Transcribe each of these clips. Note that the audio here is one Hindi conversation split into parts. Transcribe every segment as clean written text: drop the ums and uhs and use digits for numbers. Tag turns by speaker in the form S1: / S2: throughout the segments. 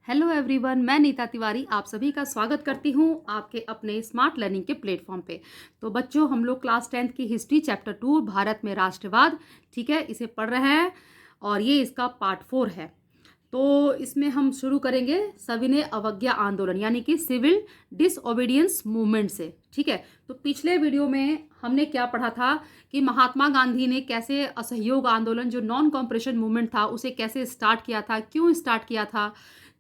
S1: हेलो एवरीवन, मैं नीता तिवारी आप सभी का स्वागत करती हूँ आपके अपने स्मार्ट लर्निंग के प्लेटफॉर्म पे। तो बच्चों, हम लोग क्लास 10th की हिस्ट्री चैप्टर 2 भारत में राष्ट्रवाद, ठीक है, इसे पढ़ रहे हैं और ये इसका पार्ट 4 है। तो इसमें हम शुरू करेंगे सविनय अवज्ञा आंदोलन यानी कि सिविल डिसओबीडियंस मूवमेंट से। ठीक है, तो पिछले वीडियो में हमने क्या पढ़ा था कि महात्मा गांधी ने कैसे असहयोग आंदोलन जो नॉन कॉपरेशन मूवमेंट था उसे कैसे स्टार्ट किया था, क्यों स्टार्ट किया था,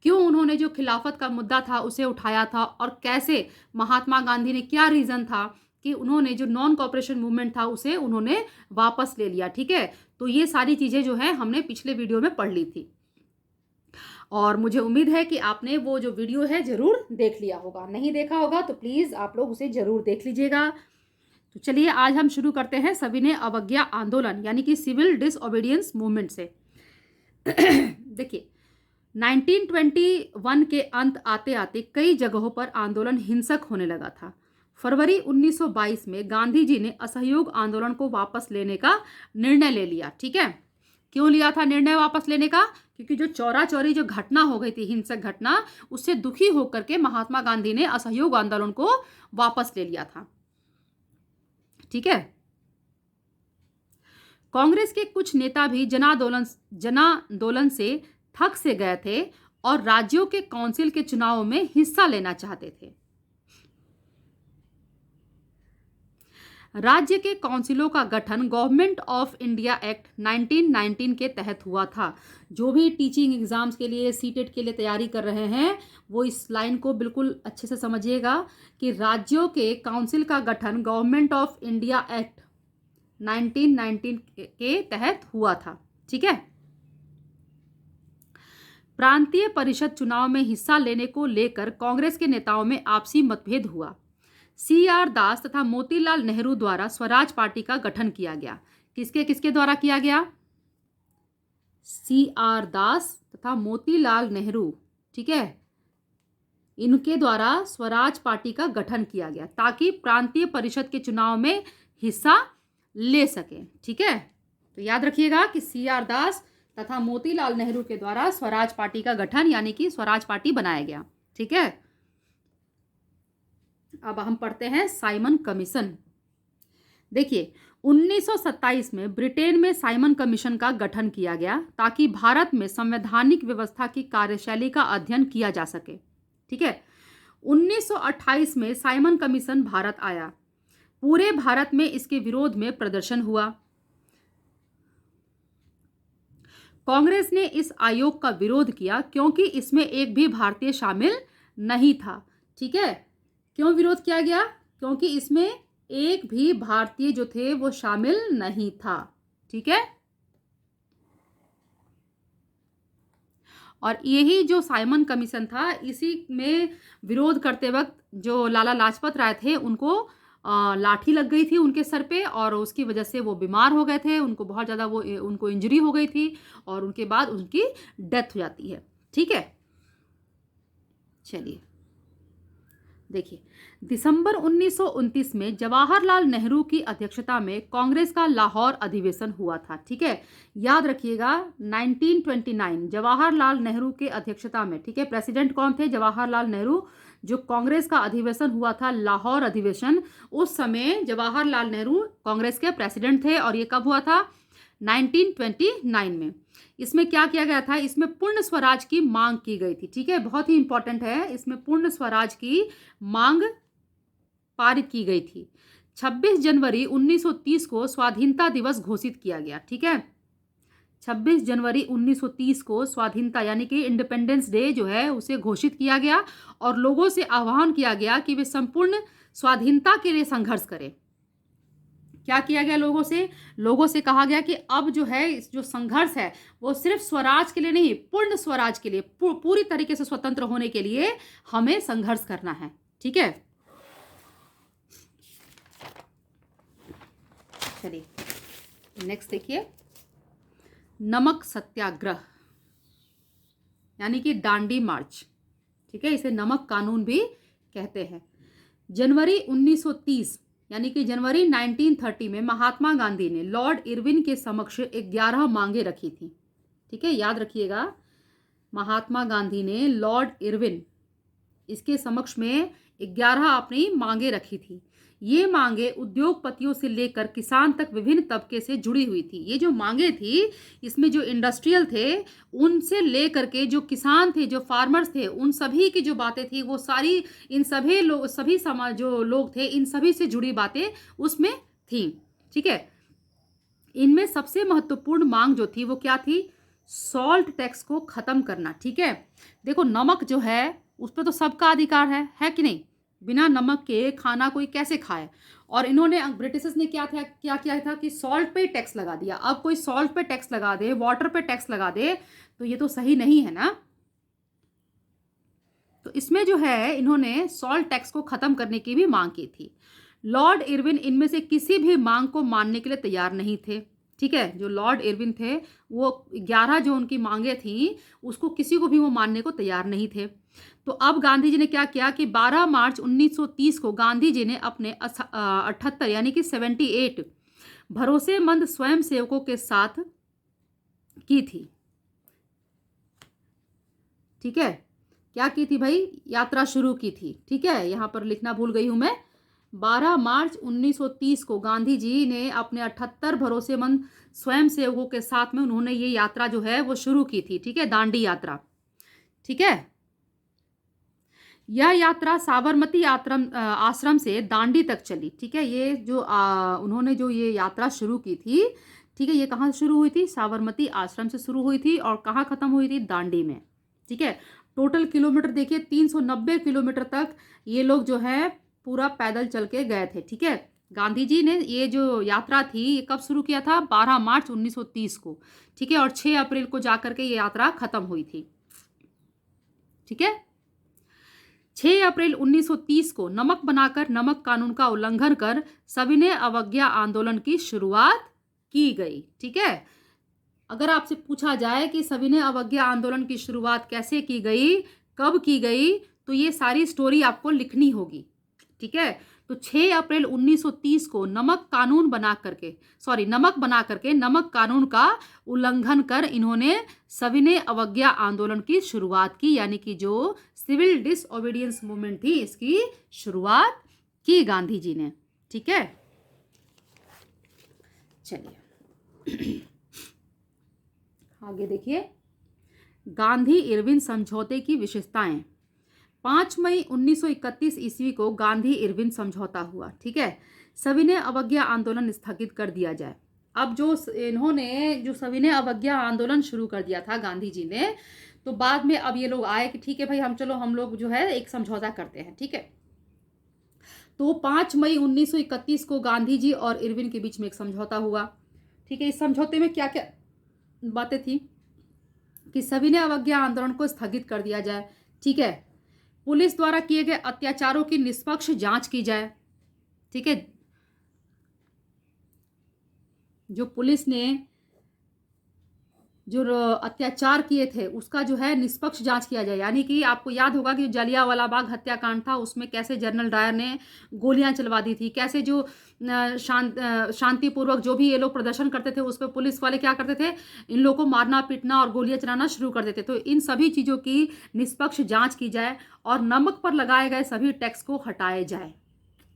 S1: क्यों उन्होंने जो खिलाफत का मुद्दा था उसे उठाया था और कैसे महात्मा गांधी ने क्या रीज़न था कि उन्होंने जो नॉन कॉपरेशन मूवमेंट था उसे उन्होंने वापस ले लिया। ठीक है, तो ये सारी चीज़ें जो है हमने पिछले वीडियो में पढ़ ली थी और मुझे उम्मीद है कि आपने वो जो वीडियो है ज़रूर देख लिया होगा। नहीं देखा होगा तो प्लीज़ आप लोग उसे ज़रूर देख लीजिएगा। तो चलिए आज हम शुरू करते हैं सविनय अवज्ञा आंदोलन यानी कि सिविल डिसओबीडियंस मूवमेंट से। देखिए, 1921 के अंत आते आते कई जगहों पर आंदोलन हिंसक होने लगा था। फरवरी 1922 में गांधी जी ने असहयोग आंदोलन को वापस लेने का निर्णय ले लिया। ठीक है, क्यों लिया था निर्णय वापस लेने का? क्योंकि जो चौरा चौरी जो घटना हो गई थी, हिंसक घटना, उससे दुखी होकर के महात्मा गांधी ने असहयोग आंदोलन को वापस ले लिया था। ठीक है, कांग्रेस के कुछ नेता भी जनांदोलन से थक से गए थे और राज्यों के काउंसिल के चुनावों में हिस्सा लेना चाहते थे। राज्य के काउंसिलों का गठन गवर्नमेंट ऑफ इंडिया एक्ट 1919 के तहत हुआ था। जो भी टीचिंग एग्जाम्स के लिए, सीटेट के लिए तैयारी कर रहे हैं, वो इस लाइन को बिल्कुल अच्छे से समझिएगा कि राज्यों के काउंसिल का गठन गवर्नमेंट ऑफ इंडिया एक्ट 1919 के तहत हुआ था। ठीक है, प्रांतीय परिषद चुनाव में हिस्सा लेने को लेकर कांग्रेस के नेताओं में आपसी मतभेद हुआ। CR दास तथा मोतीलाल नेहरू द्वारा स्वराज पार्टी का गठन किया गया। किसके किसके द्वारा किया गया? CR दास तथा मोतीलाल नेहरू, ठीक है, इनके द्वारा स्वराज पार्टी का गठन किया गया ताकि प्रांतीय परिषद के चुनाव में हिस्सा ले सके। ठीक है, तो याद रखिएगा कि CR दास तथा मोतीलाल नेहरू के द्वारा स्वराज पार्टी का गठन यानी कि स्वराज पार्टी बनाया गया। ठीक है, अब हम पढ़ते हैं साइमन कमीशन। देखिए, 1927 में ब्रिटेन में साइमन कमीशन का गठन किया गया ताकि भारत में संवैधानिक व्यवस्था की कार्यशैली का अध्ययन किया जा सके। ठीक है, 1928 में साइमन कमीशन भारत आया। पूरे भारत में इसके विरोध में प्रदर्शन हुआ। कांग्रेस ने इस आयोग का विरोध किया क्योंकि इसमें एक भी भारतीय शामिल नहीं था। ठीक है, क्यों विरोध किया गया? क्योंकि इसमें एक भी भारतीय जो थे वो शामिल नहीं था। ठीक है, और यही जो साइमन कमीशन था, इसी में विरोध करते वक्त जो लाला लाजपत राय थे उनको लाठी लग गई थी उनके सर पे और उसकी वजह से वो बीमार हो गए थे। उनको बहुत ज़्यादा उनको इंजरी हो गई थी और उनके बाद उनकी डेथ हो जाती है। ठीक है, चलिए देखिए, दिसंबर 1929 में जवाहरलाल नेहरू की अध्यक्षता में कांग्रेस का लाहौर अधिवेशन हुआ था। ठीक है, याद रखिएगा 1929 जवाहरलाल नेहरू के अध्यक्षता में। ठीक है, प्रेसिडेंट कौन थे? जवाहरलाल नेहरू। जो कांग्रेस का अधिवेशन हुआ था लाहौर अधिवेशन, उस समय जवाहरलाल नेहरू कांग्रेस के प्रेसिडेंट थे और ये कब हुआ था? 1929 में। इसमें क्या किया गया था? इसमें पूर्ण स्वराज की मांग की गई थी। ठीक है, बहुत ही इंपॉर्टेंट है, इसमें पूर्ण स्वराज की मांग पारित की गई थी। 26 जनवरी 1930 को स्वाधीनता दिवस घोषित किया गया। ठीक है, 26 जनवरी 1930 को स्वाधीनता यानी कि इंडिपेंडेंस डे जो है उसे घोषित किया गया और लोगों से आह्वान किया गया कि वे संपूर्ण स्वाधीनता के लिए संघर्ष करें। क्या किया गया? लोगों से कहा गया कि अब जो है जो संघर्ष है वो सिर्फ स्वराज के लिए नहीं, पूर्ण स्वराज के लिए, पूरी तरीके से स्वतंत्र होने के लिए हमें संघर्ष करना है। ठीक है, चलिए नेक्स्ट देखिए, नमक सत्याग्रह यानी कि दांडी मार्च। ठीक है, इसे नमक कानून भी कहते हैं। जनवरी 1930 यानी कि जनवरी 1930 में महात्मा गांधी ने लॉर्ड इरविन के समक्ष 11 मांगे रखी थी। ठीक है, याद रखिएगा महात्मा गांधी ने लॉर्ड इरविन इसके समक्ष में 11 अपनी मांगे रखी थी। ये मांगे उद्योगपतियों से लेकर किसान तक विभिन्न तबके से जुड़ी हुई थी। ये जो मांगे थी इसमें जो इंडस्ट्रियल थे उनसे लेकर के जो किसान थे, जो फार्मर्स थे, उन सभी की जो बातें थी वो सारी इन सभी लोग, सभी समाज जो लोग थे, इन सभी से जुड़ी बातें उसमें थी। ठीक है, इनमें सबसे महत्वपूर्ण मांग जो थी वो क्या थी? सॉल्ट टैक्स को खत्म करना। ठीक है, देखो नमक जो है उस पर तो सबका अधिकार है कि नहीं? बिना नमक के खाना कोई कैसे खाए? और इन्होंने ब्रिटिशर्स ने क्या किया था कि सॉल्ट पे टैक्स लगा दिया। अब कोई सॉल्ट पे टैक्स लगा दे, वाटर पे टैक्स लगा दे, तो ये तो सही नहीं है ना। तो इसमें जो है इन्होंने सॉल्ट टैक्स को खत्म करने की भी मांग की थी। लॉर्ड इरविन इनमें से किसी भी मांग को मानने के लिए तैयार नहीं थे। ठीक है, जो लॉर्ड इरविन थे वो 11 जो उनकी मांगे थी उसको किसी को भी वो मानने को तैयार नहीं थे। तो अब गांधी जी ने क्या किया कि 12 मार्च 1930 को गांधी जी ने अपने 78 यानी कि 78 भरोसेमंद स्वयंसेवकों के साथ की थी। ठीक है, क्या की थी भाई? यात्रा शुरू की थी। ठीक है, यहां पर लिखना भूल गई हूं मैं। 12 मार्च 1930 को गांधी जी ने अपने 78 भरोसेमंद स्वयंसेवकों के साथ में उन्होंने ये यात्रा जो है वो शुरू की थी। ठीक है, दांडी यात्रा। ठीक है, यह यात्रा साबरमती आश्रम से दांडी तक चली। ठीक है, ये जो उन्होंने जो ये यात्रा शुरू की थी, ठीक है, ये कहाँ से शुरू हुई थी? साबरमती आश्रम से शुरू हुई थी और कहाँ खत्म हुई थी? दांडी में। ठीक है, टोटल किलोमीटर देखिए 390 किलोमीटर तक ये लोग जो है पूरा पैदल चल के गए थे। ठीक है, गांधी जी ने ये जो यात्रा थी ये कब शुरू किया था? 12 मार्च 1930 को। ठीक है, और 6 अप्रैल को जाकर के ये यात्रा खत्म हुई थी। ठीक है, 6 अप्रैल 1930 को नमक बनाकर नमक कानून का उल्लंघन कर सविनय अवज्ञा आंदोलन की शुरुआत की गई। ठीक है, अगर आपसे पूछा जाए कि सविनय अवज्ञा आंदोलन की शुरुआत कैसे की गई, कब की गई, तो ये सारी स्टोरी आपको लिखनी होगी। ठीक है, तो 6 अप्रैल 1930 को नमक बना करके नमक कानून का उल्लंघन कर इन्होंने सविनय अवज्ञा आंदोलन की शुरुआत की, यानी कि जो सिविल डिसओबीडियंस मूवमेंट थी इसकी शुरुआत की गांधी जी ने। ठीक है, चलिए आगे देखिए, गांधी इरविन समझौते की विशेषताएं। 5 मई 1931 ईस्वी को गांधी इरविन समझौता हुआ। ठीक है, सविनय अवज्ञा आंदोलन स्थगित कर दिया जाए। अब जो इन्होंने जो सविनय अवज्ञा आंदोलन शुरू कर दिया था गांधी जी ने, तो बाद में अब ये लोग आए कि ठीक है भाई हम लोग जो है एक समझौता करते हैं। ठीक है, तो 5 मई 1931 को गांधी जी और इरविन के बीच में एक समझौता हुआ। ठीक है, इस समझौते में क्या क्या बातें थी कि सविनय अवज्ञा आंदोलन को स्थगित कर दिया जाए। ठीक है, पुलिस द्वारा किए गए अत्याचारों की निष्पक्ष जांच की जाए। ठीक है, जो पुलिस ने जो अत्याचार किए थे उसका जो है निष्पक्ष जांच किया जाए। यानी कि आपको याद होगा कि जलियांवाला बाग हत्याकांड था, उसमें कैसे जनरल डायर ने गोलियां चलवा दी थी, कैसे जो शांतिपूर्वक जो भी ये लोग प्रदर्शन करते थे उस पर पुलिस वाले क्या करते थे, इन लोगों को मारना पीटना और गोलियां चलाना शुरू कर देते। तो इन सभी चीज़ों की निष्पक्ष जाँच की जाए और नमक पर लगाए गए सभी टैक्स को हटाए जाए।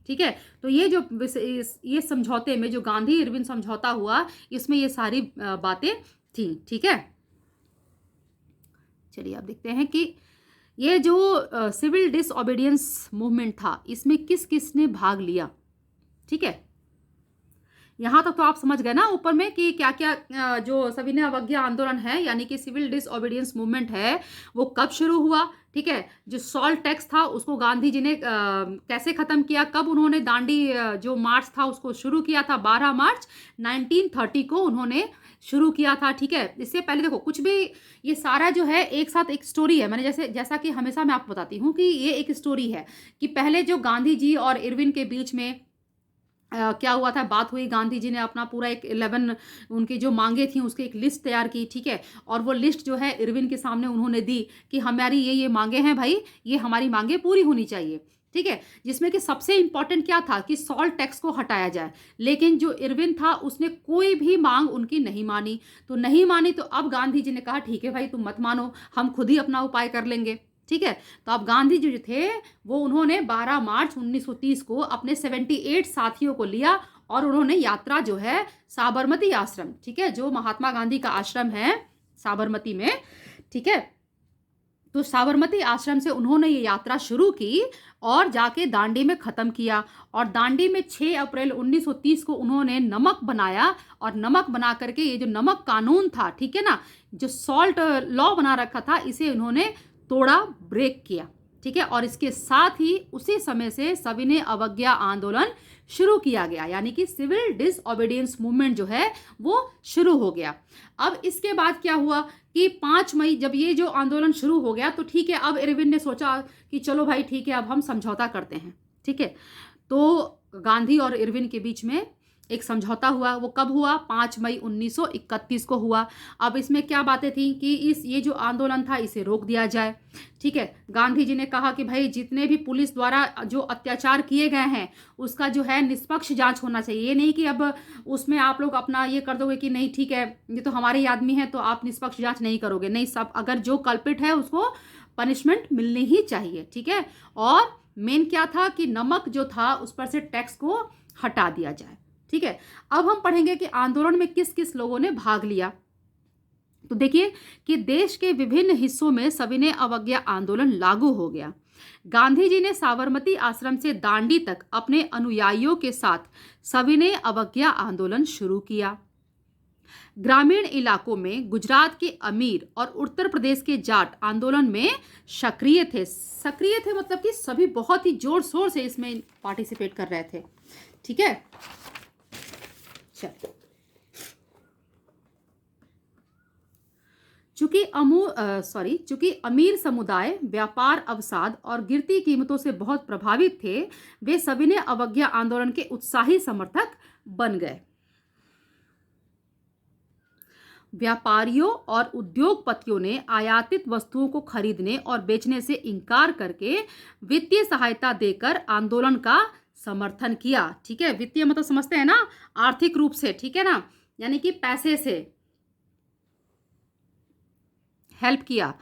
S1: ठीक है, तो ये जो ये समझौते में जो गांधी इरविन समझौता हुआ इसमें ये सारी बातें थी। ठीक है, चलिए अब देखते हैं कि ये जो सिविल डिसओबीडियंस मूवमेंट था इसमें किस किस ने भाग लिया। ठीक है, यहाँ तक तो आप समझ गए ना ऊपर में कि क्या क्या जो सविनय अवज्ञा आंदोलन है यानी कि सिविल डिसओबीडियंस मूवमेंट है वो कब शुरू हुआ। ठीक है, जो सॉल्ट टैक्स था उसको गांधी जी ने कैसे ख़त्म किया, कब उन्होंने दांडी जो मार्च था उसको शुरू किया था, 12 मार्च 1930 को उन्होंने शुरू किया था। ठीक है, इससे पहले देखो कुछ भी ये सारा जो है एक साथ एक स्टोरी है। मैंने जैसा कि हमेशा मैं आपको बताती हूँ कि ये एक स्टोरी है कि पहले जो गांधी जी और इरविन के बीच में क्या हुआ था, बात हुई, गांधी जी ने अपना पूरा एक 11 उनकी जो मांगे थी उसकी एक लिस्ट तैयार की। ठीक है, और वो लिस्ट जो है इरविन के सामने उन्होंने दी कि हमारी ये मांगे हैं भाई, ये हमारी मांगे पूरी होनी चाहिए। ठीक है, जिसमें कि सबसे इंपॉर्टेंट क्या था कि सॉल्ट टैक्स को हटाया जाए। लेकिन जो इरविन था उसने कोई भी मांग उनकी नहीं मानी। तो नहीं मानी तो अब गांधी जी ने कहा ठीक है भाई तुम मत मानो, हम खुद ही अपना उपाय कर लेंगे। ठीक है, तो अब गांधी जी जो थे वो उन्होंने 12 मार्च 1930 को अपने 78 साथियों को लिया और उन्होंने यात्रा जो है साबरमती आश्रम, ठीक है, जो महात्मा गांधी का आश्रम है साबरमती में, ठीक है, तो साबरमती आश्रम से उन्होंने ये यात्रा शुरू की और जाके दांडी में ख़त्म किया। और दांडी में 6 अप्रैल 1930 को उन्होंने नमक बनाया और नमक बना करके ये जो नमक कानून था, ठीक है ना, जो सॉल्ट लॉ बना रखा था, इसे उन्होंने तोड़ा, ब्रेक किया। ठीक है, और इसके साथ ही उसी समय से सविनय अवज्ञा आंदोलन शुरू किया गया, यानी कि सिविल डिसओबीडियंस मूवमेंट जो है वो शुरू हो गया। अब इसके बाद क्या हुआ कि 5 मई जब ये जो आंदोलन शुरू हो गया तो ठीक है, अब इरविन ने सोचा कि चलो भाई ठीक है अब हम समझौता करते हैं। ठीक है, तो गांधी और इरविन के बीच में एक समझौता हुआ। वो कब हुआ? 5 मई 1931 को हुआ। अब इसमें क्या बातें थी कि ये जो आंदोलन था इसे रोक दिया जाए। ठीक है, गांधी जी ने कहा कि भाई जितने भी पुलिस द्वारा जो अत्याचार किए गए हैं उसका जो है निष्पक्ष जांच होना चाहिए। ये नहीं कि अब उसमें आप लोग अपना ये कर दोगे कि नहीं ठीक है ये तो हमारे ही आदमी है तो आप निष्पक्ष जांच नहीं करोगे। नहीं, सब अगर जो कल्पिट है उसको पनिशमेंट मिलनी ही चाहिए। ठीक है, और मेन क्या था कि नमक जो था उस पर से टैक्स को हटा दिया जाए। ठीक है, अब हम पढ़ेंगे कि आंदोलन में किस किस लोगों ने भाग लिया। तो देखिए कि देश के विभिन्न हिस्सों में सविनय अवज्ञा आंदोलन लागू हो गया। गांधी जी ने साबरमती आश्रम से दांडी तक अपने अनुयायियों के साथ सविनय अवज्ञा आंदोलन शुरू किया। ग्रामीण इलाकों में गुजरात के अमीर और उत्तर प्रदेश के जाट आंदोलन में सक्रिय थे मतलब कि सभी बहुत ही जोर शोर से इसमें पार्टिसिपेट कर रहे थे। ठीक है, चूंकि अमीर समुदाय व्यापार अवसाद और गिरती कीमतों से बहुत प्रभावित थे, वे सविनय अवज्ञा आंदोलन के उत्साही समर्थक बन गए। व्यापारियों और उद्योगपतियों ने आयातित वस्तुओं को खरीदने और बेचने से इनकार करके वित्तीय सहायता देकर आंदोलन का समर्थन किया। ठीक है, वित्तीय मतलब समझते हैं ना, आर्थिक रूप से, ठीक है ना, यानी कि पैसे से हेल्प किया।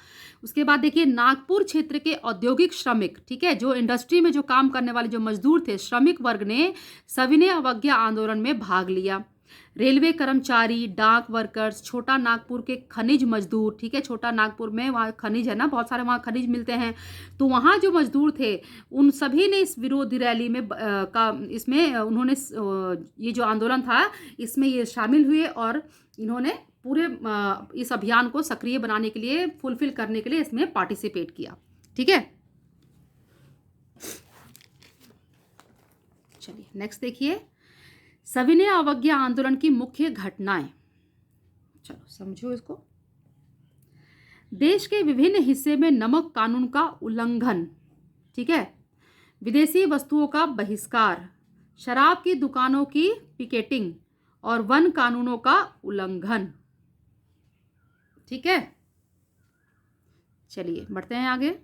S1: उसके बाद देखिए नागपुर क्षेत्र के औद्योगिक श्रमिक, ठीक है, जो इंडस्ट्री में जो काम करने वाले जो मजदूर थे, श्रमिक वर्ग ने सविनय अवज्ञा आंदोलन में भाग लिया। रेलवे कर्मचारी, डाक वर्कर्स, छोटा नागपुर के खनिज मजदूर, ठीक है, छोटा नागपुर में वहाँ खनिज है ना, बहुत सारे वहाँ खनिज मिलते हैं, तो वहाँ जो मजदूर थे उन सभी ने इस विरोधी रैली में इसमें उन्होंने ये जो आंदोलन था इसमें ये शामिल हुए और इन्होंने पूरे इस अभियान को सक्रिय बनाने के लिए, फुलफिल करने के लिए इसमें पार्टिसिपेट किया। ठीक है, चलिए नेक्स्ट देखिए सविनय अवज्ञा आंदोलन की मुख्य घटनाएं। चलो समझो इसको। देश के विभिन्न हिस्से में नमक कानून का उल्लंघन, ठीक है, विदेशी वस्तुओं का बहिष्कार, शराब की दुकानों की पिकेटिंग और वन कानूनों का उल्लंघन। ठीक है, चलिए बढ़ते हैं आगे।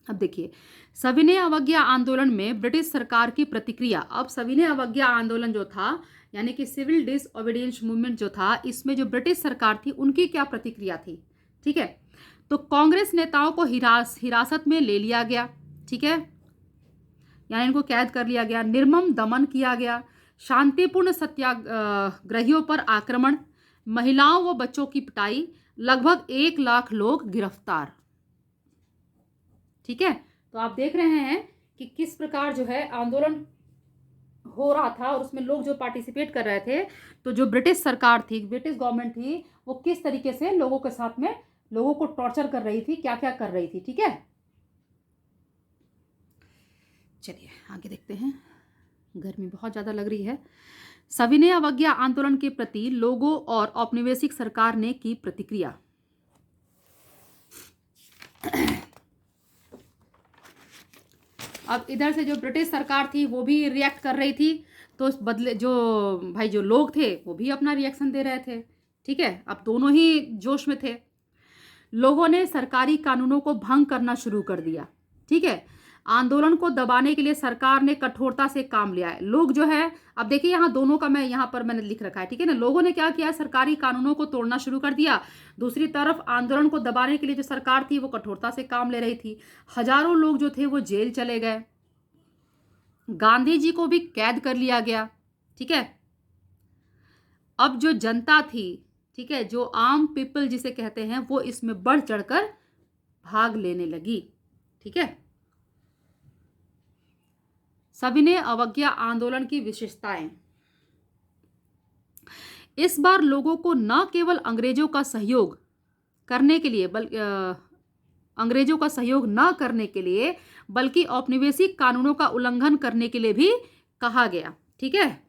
S1: अब देखिए सविनय अवज्ञा आंदोलन में ब्रिटिश सरकार की प्रतिक्रिया। अब सविनय अवज्ञा आंदोलन जो था यानी कि सिविल डिसओबीडियंस मूवमेंट जो था, इसमें जो ब्रिटिश सरकार थी उनकी क्या प्रतिक्रिया थी। ठीक है, तो कांग्रेस नेताओं को हिरासत में ले लिया गया। ठीक है, यानी इनको कैद कर लिया गया, निर्मम दमन किया गया, शांतिपूर्ण सत्याग्रहियों पर आक्रमण, महिलाओं व बच्चों की पिटाई, लगभग 1 लाख लोग गिरफ्तार। ठीक है, तो आप देख रहे हैं कि किस प्रकार जो है आंदोलन हो रहा था और उसमें लोग जो पार्टिसिपेट कर रहे थे, तो जो ब्रिटिश सरकार थी, ब्रिटिश गवर्नमेंट थी, वो किस तरीके से लोगों के साथ में लोगों को टॉर्चर कर रही थी, क्या क्या कर रही थी। ठीक है, चलिए आगे देखते हैं, गर्मी बहुत ज़्यादा लग रही है। सविनय अवज्ञा आंदोलन के प्रति लोगों और औपनिवेशिक सरकार ने की प्रतिक्रिया। अब इधर से जो ब्रिटिश सरकार थी वो भी रिएक्ट कर रही थी, तो उस बदले जो भाई जो लोग थे वो भी अपना रिएक्शन दे रहे थे। ठीक है, अब दोनों ही जोश में थे। लोगों ने सरकारी कानूनों को भंग करना शुरू कर दिया। ठीक है, आंदोलन को दबाने के लिए सरकार ने कठोरता से काम लिया है। लोग जो है, अब देखिए यहाँ दोनों का मैं यहाँ पर मैंने लिख रखा है, ठीक है ना। लोगों ने क्या किया, सरकारी कानूनों को तोड़ना शुरू कर दिया। दूसरी तरफ आंदोलन को दबाने के लिए जो सरकार थी वो कठोरता से काम ले रही थी। हजारों लोग जो थे वो जेल चले गए, गांधी जी को भी कैद कर लिया गया, ठीक है। अब जो जनता थी, ठीक है, जो आम पीपल जिसे कहते हैं, वो इसमें बढ़ चढ़कर भाग लेने लगी, ठीक है। सविनय अवज्ञा आंदोलन की विशेषताएं। इस बार लोगों को न केवल अंग्रेजों का सहयोग करने के लिए अंग्रेजों का सहयोग न करने के लिए बल्कि औपनिवेशिक कानूनों का उल्लंघन करने के लिए भी कहा गया, ठीक है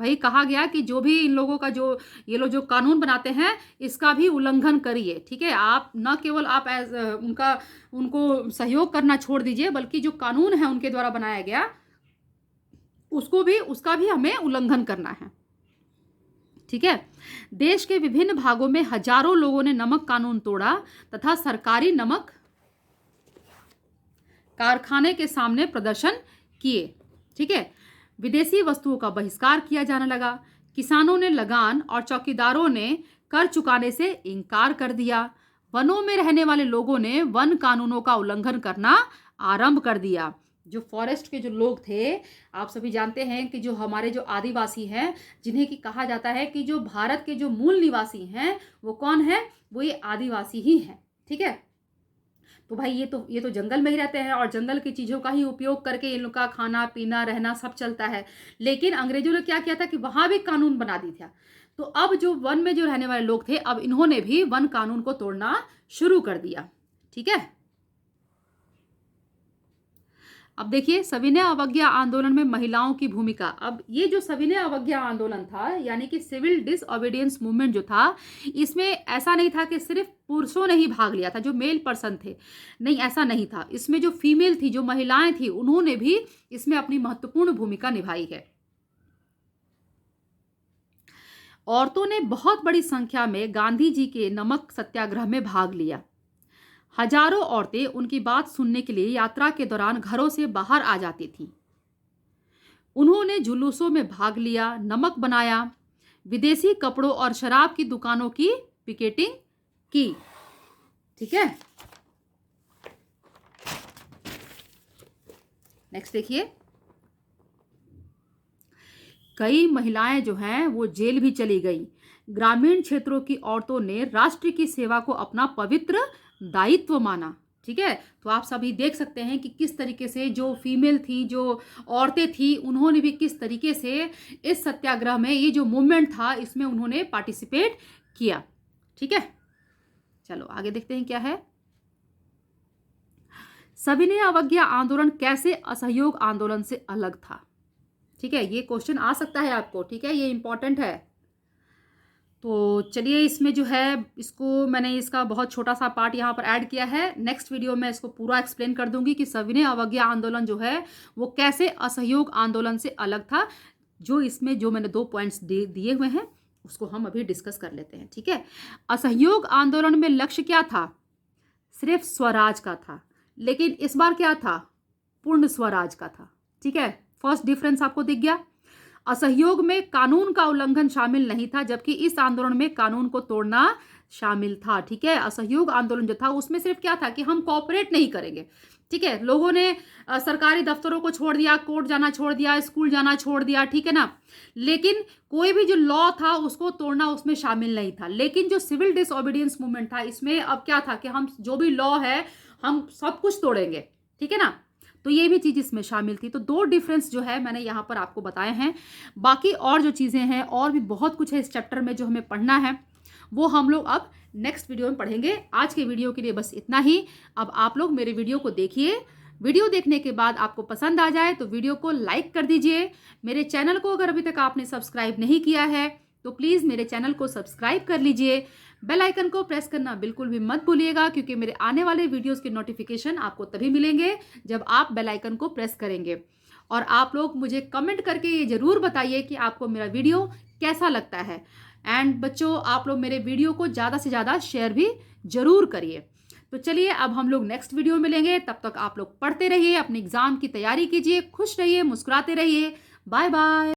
S1: भाई। कहा गया कि जो भी इन लोगों का जो ये लोग जो कानून बनाते हैं इसका भी उल्लंघन करिए, ठीक है। आप न केवल आप उनको सहयोग करना छोड़ दीजिए, बल्कि जो कानून है उनके द्वारा बनाया गया उसका भी हमें उल्लंघन करना है, ठीक है। देश के विभिन्न भागों में हजारों लोगों ने नमक कानून तोड़ा तथा सरकारी नमक कारखाने के सामने प्रदर्शन किए, ठीक है। विदेशी वस्तुओं का बहिष्कार किया जाने लगा। किसानों ने लगान और चौकीदारों ने कर चुकाने से इनकार कर दिया। वनों में रहने वाले लोगों ने वन कानूनों का उल्लंघन करना आरंभ कर दिया। जो फॉरेस्ट के जो लोग थे, आप सभी जानते हैं कि जो हमारे जो आदिवासी हैं, जिन्हें कि कहा जाता है कि जो भारत के जो मूल निवासी हैं वो कौन है, वो ये आदिवासी ही हैं, ठीक है। तो भाई ये तो जंगल में ही रहते हैं और जंगल की चीज़ों का ही उपयोग करके इन लोग का खाना पीना रहना सब चलता है। लेकिन अंग्रेजों ने क्या किया था कि वहाँ भी कानून बना दी था। तो अब जो वन में जो रहने वाले लोग थे, अब इन्होंने भी वन कानून को तोड़ना शुरू कर दिया, ठीक है। अब देखिए सविनय अवज्ञा आंदोलन में महिलाओं की भूमिका। अब ये जो सविनय अवज्ञा आंदोलन था, यानी कि सिविल डिसओबीडियंस मूवमेंट जो था, इसमें ऐसा नहीं था कि सिर्फ पुरुषों ने ही भाग लिया था, जो मेल पर्सन थे, नहीं ऐसा नहीं था। इसमें जो फीमेल थी, जो महिलाएं थी, उन्होंने भी इसमें अपनी महत्वपूर्ण भूमिका निभाई है। औरतों ने बहुत बड़ी संख्या में गांधी जी के नमक सत्याग्रह में भाग लिया। हजारों औरतें उनकी बात सुनने के लिए यात्रा के दौरान घरों से बाहर आ जाती थीं। उन्होंने जुलूसों में भाग लिया, नमक बनाया, विदेशी कपड़ों और शराब की दुकानों की पिकेटिंग की, ठीक है। नेक्स्ट देखिए, कई महिलाएं जो हैं वो जेल भी चली गई। ग्रामीण क्षेत्रों की औरतों ने राष्ट्र की सेवा को अपना पवित्र दायित्व माना, ठीक है। तो आप सभी देख सकते हैं कि किस तरीके से जो फीमेल थी, जो औरतें थी, उन्होंने भी किस तरीके से इस सत्याग्रह में, ये जो मूवमेंट था, इसमें उन्होंने पार्टिसिपेट किया, ठीक है। चलो आगे देखते हैं क्या है। सविनय अवज्ञा आंदोलन कैसे असहयोग आंदोलन से अलग था, ठीक है। ये क्वेश्चन आ सकता है आपको, ठीक है, ये इंपॉर्टेंट है। तो चलिए, इसमें जो है इसको मैंने इसका बहुत छोटा सा पार्ट यहाँ पर ऐड किया है। नेक्स्ट वीडियो में इसको पूरा एक्सप्लेन कर दूंगी कि सविनय अवज्ञा आंदोलन जो है वो कैसे असहयोग आंदोलन से अलग था। जो इसमें जो मैंने 2 पॉइंट्स दिए हुए हैं उसको हम अभी डिस्कस कर लेते हैं, ठीक है। असहयोग आंदोलन में लक्ष्य क्या था? सिर्फ स्वराज का था, लेकिन इस बार क्या था? पूर्ण स्वराज का था, ठीक है। फर्स्ट डिफरेंस आपको दिख गया। असहयोग में कानून का उल्लंघन शामिल नहीं था, जबकि इस आंदोलन में कानून को तोड़ना शामिल था, ठीक है। असहयोग आंदोलन जो था उसमें सिर्फ क्या था कि हम कोऑपरेट नहीं करेंगे, ठीक है। लोगों ने सरकारी दफ्तरों को छोड़ दिया, कोर्ट जाना छोड़ दिया, स्कूल जाना छोड़ दिया, ठीक है ना। लेकिन कोई भी जो लॉ था उसको तोड़ना उसमें शामिल नहीं था। लेकिन जो सिविल डिसओबीडियंस मूवमेंट था, इसमें अब क्या था कि हम जो भी लॉ है हम सब कुछ तोड़ेंगे, ठीक है ना। तो ये भी चीज़ इसमें शामिल थी। तो 2 डिफरेंस जो है मैंने यहाँ पर आपको बताए हैं। बाकी और जो चीज़ें हैं और भी बहुत कुछ है इस चैप्टर में जो हमें पढ़ना है, वो हम लोग अब नेक्स्ट वीडियो में पढ़ेंगे। आज के वीडियो के लिए बस इतना ही। अब आप लोग मेरे वीडियो को देखिए। वीडियो देखने के बाद आपको पसंद आ जाए तो वीडियो को लाइक कर दीजिए। मेरे चैनल को अगर अभी तक आपने सब्सक्राइब नहीं किया है तो प्लीज़ मेरे चैनल को सब्सक्राइब कर लीजिए। बेल आइकन को प्रेस करना बिल्कुल भी मत भूलिएगा, क्योंकि मेरे आने वाले वीडियोस के नोटिफिकेशन आपको तभी मिलेंगे जब आप बेल आइकन को प्रेस करेंगे। और आप लोग मुझे कमेंट करके ये ज़रूर बताइए कि आपको मेरा वीडियो कैसा लगता है। एंड बच्चों, आप लोग मेरे वीडियो को ज़्यादा से ज़्यादा शेयर भी ज़रूर करिए। तो चलिए अब हम लोग नेक्स्ट वीडियो में मिलेंगे, तब तक आप लोग पढ़ते रहिए, अपने एग्जाम की तैयारी कीजिए, खुश रहिए, मुस्कुराते रहिए। Bye bye.